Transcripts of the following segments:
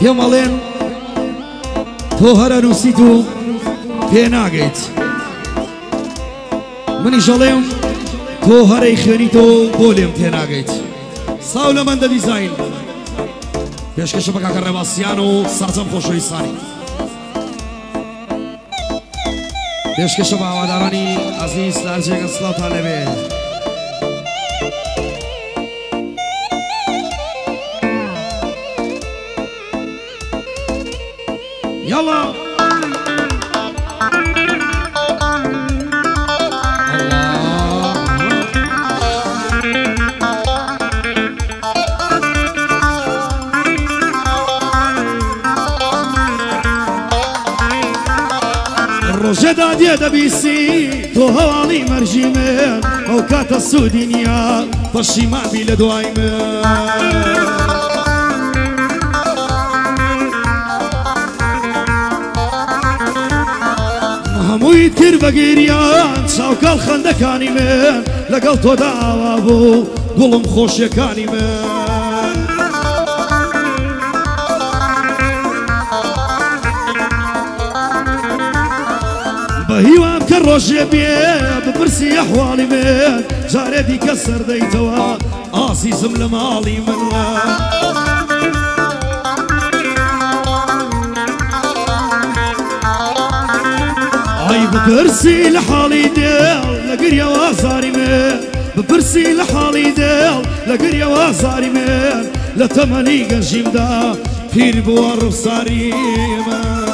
پێم ئەڵێن تۆ هەرە نووسیت و پێ ناگەیت منیش ئەڵێم تۆ هەرەی خوێنیتەوە بۆ لێم پێ ناگەیت ساو لە مەندە دیزاین پێشکەشە بە کاکە ڕێباسیان و سازەم خۆشەویستانی پێشکەشە بە هەوادارانی عەزیز لە هەرجێگە سڵاوتان لەبێت يلا الرجاء دادية دبيسي تو هوالي مرجي من او كاتا السودينيا فشي ما بي لدوايمن هەمووی تر بە گیریان چاوکەڵ خەندەکانی من لەگەڵ تۆ داوا بوو گوڵم خۆشیەکانی من بە هیوام کە ڕۆژێ بێ بپرسی ئەحواڵی من جارێ دیکە سەردەیتەوە ئازیزم لە ماڵی من بپرسی لحالی دل لگری وازاری من بپرسی لحالی دل لگری وازاری من لتمنی گنجیم دا پیر بوار رفساری من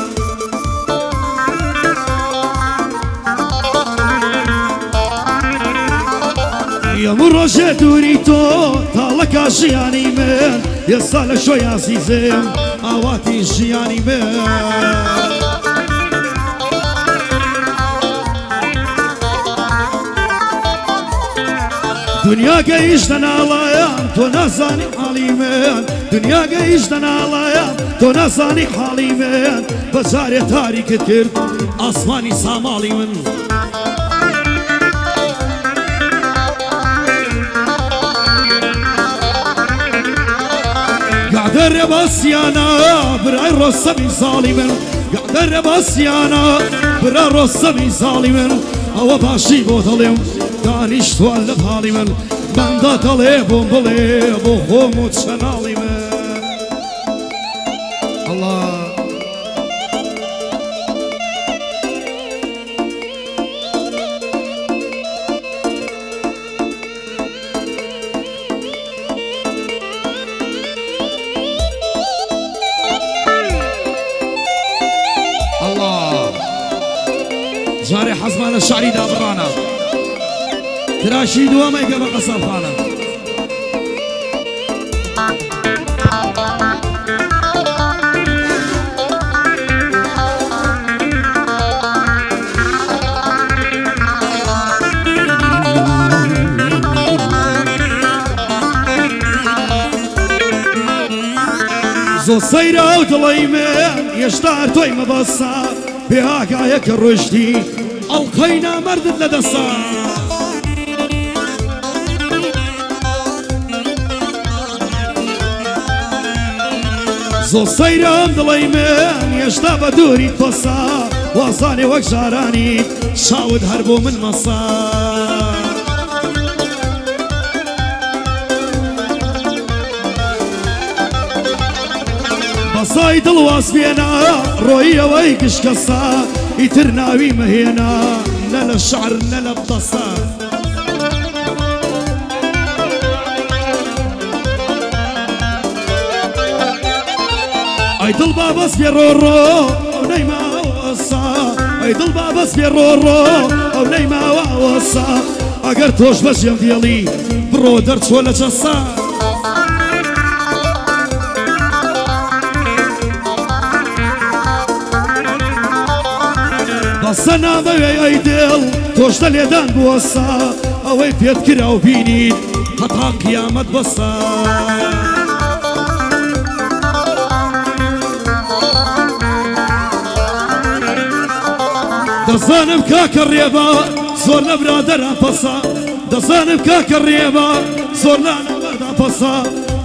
یمو روژه دوری تو تالکا جیانی من یه سال شوی عزیزم آواتی جیانی من دنیا گەیشتە ناڵایان تۆ نازانی حاڵی من دنیا گەیشتە ناڵایان تۆ نازانی حاڵی من بەجارێ تاریکت کرد ئاسمانی ساماڵی من گادە ڕێباسیانە برای ڕۆستەمی ساڵی من گادە ڕێباسیانە برا ڕۆستەمی ساڵی من ئەوە باشی بۆ دەڵێم دانیشتوان لە پاڵی من بەندا دەڵێ بۆم بڵێ بۆ خۆم و چەناڵی من الله الله جارێ حەزمانە شعری دابڕانە تراشی دوامەیکە بە قەسەبخانە زۆ سەیرە و دڵی من هێشتا تۆی مەبەسە بێهاگایە کە ڕۆژتی ئەڵقەی نامەردت لەدەسە زۆ سەیرم دڵی من هێشتا بە دووری تۆسا وازانێ وەک جارانی چاوت هەر بۆ من مەسا بەسای دڵ واز بێنە ڕۆیی ئەوەی گشکەسا ئیتر ناوی مەهێنا نە لە شعر نە لە بەسە ئەی دڵ بابەس بێ ڕۆڕۆ ئەو نەیماوەسا ئەی دڵ بابەس بێ ڕۆڕۆ ئەو نەیماوەسا ئەگەر تۆش بەژێم دێڵی بڕۆ دەرچۆ لە چەسا بەسە نامەوێ ئەی دڵ تۆش لە لێدان بوەسا ئەوەی پێت کرا و بینیت هەتا قیامەت بەسا دەزانم کاکە ڕێبا زۆر لە برادەران پەسا دەزانم کاکە ڕێبا زۆر لە نەبەردا پەسا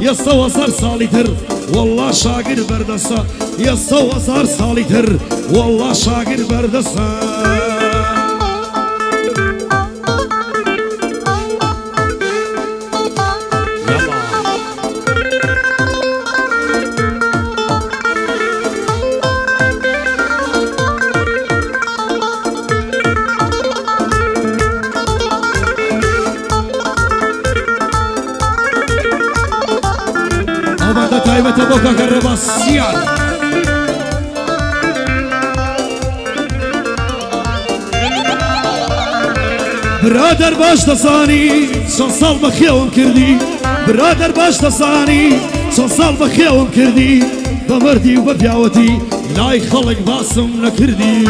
ئێستەوە سەر ساڵی تر والله شاقر بردسا يسا وزار سالي تر والله شاقر بردسا تايبة بوكا كرباسيان برادر باش تصاني شن صال بخيوم كردي برادر باش تصاني شن صال بخيوم كردي بمردي وببياوتي لاي خلق باسم نكردي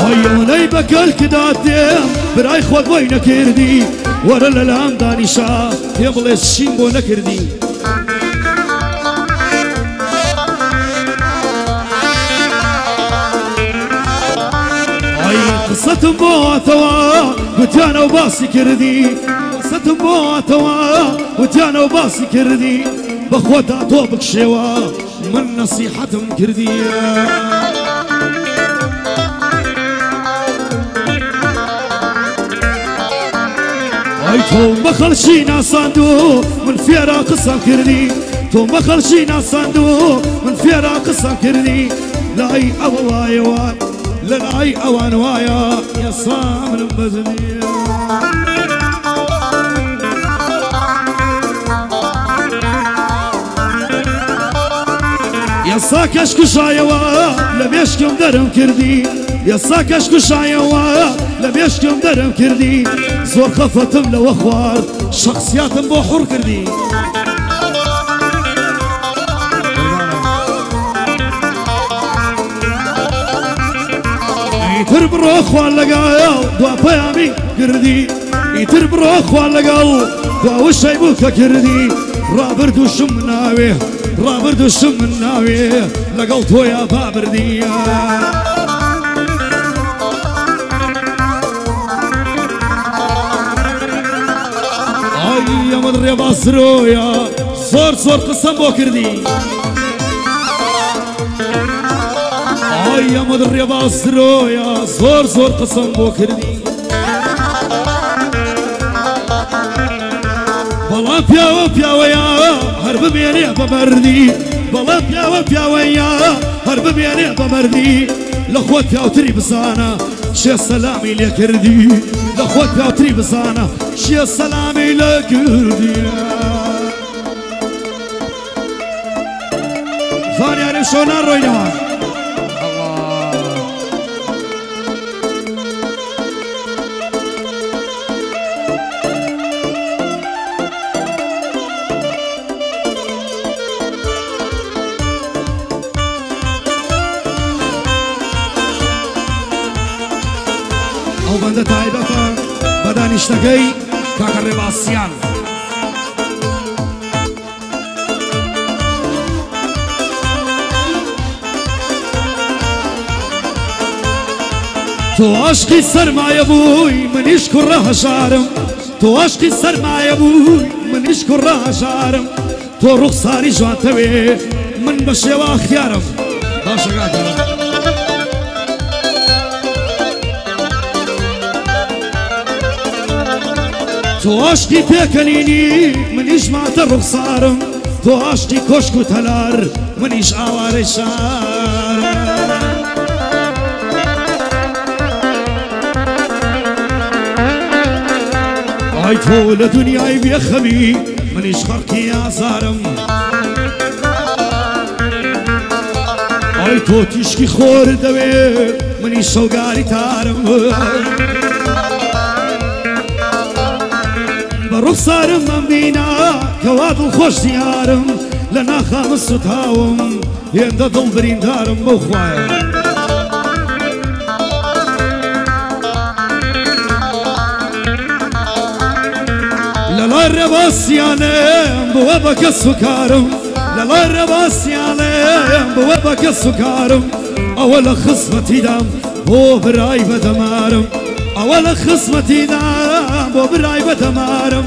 ويوني بكل كداتم براي خود بوي نكردي ورا للام دانيشا يبلش شيمبو نكردي قصة بواتوا وتيانا وباسي كردي قصة بواتوا وتيانا وباسي كردي بخوتا توبك شوا من نصيحتهم كردي تو بخلشينا صندو من فيرا قصة كردي تو بخلشينا صندو من فيرا قصة كردي لاي أولا يوان لاي أوان وايا يا صامر بزني يا ساكش كشايوا لبيشكم درم كردي يا ساكش كشايوا لبيشكم درم كردي زور خفتم لو اخوار شخصياتم بو حر كردي يتر برو اخوان لقاو دوا بيامي كردي يتر برو اخوان لقاو دوا وشي بوكا كردي رابردو شمناوي رابردو شمناوي لقاو تويا بابردي يا مدري باسرويا صور صور قسم بو كردي يا مدري باسرويا صور صور قسم بو كردي بلا بياو بياو يا هرب بيني بمردي بلا بياو بياو يا هرب بيني بمردي لخوت يا تري بسانا شي سلامي لكردي لخوت يا تري بسانا شي سلامي لكردي فاني عارف شلون الرجال بنده تایبتا بدانشتگی کاکر باسیان تو عشقی سرمایه بوی منیش کره شارم تو عشقی سرمایه بوی منیش کره شارم تو رخساری جوان توی من بشوا خیارم داشتگاه تو عشقی پیکنینی منیش مات رخسارم تو عشقی کشک و تلار منیش آوار شارم آی تو لدنیای بیخمی منیش خرقی آزارم آی تو تیشکی خور دوی منیش شوگاری تارم برخصارم من بينا كواد الخوش ديارم لنا خامس وتاوم يندا دل برين دارم بخوايا للا الرباسيانم بوابك السكارم للا الرباسيانم بوابك السكارم أول خصمتي دام هو براي بدمارم أول خصمتي دام بو براي بدمارم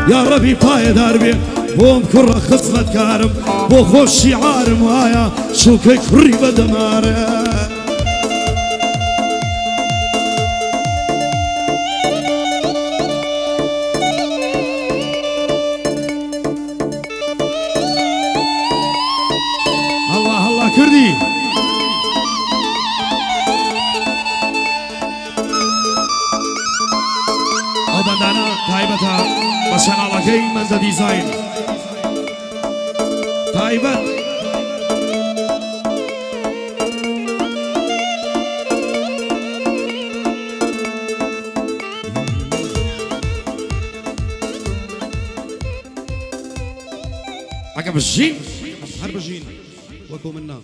يا ربي بايدار بي بوم كرة خصمة كارم بو خوش شعارم وايا شوكي كري بدمارم الله الله كردي أبدانا تايبتا بشان على كي من ذا ديزاين تايبت عقب الجين حرب الجين وكو منا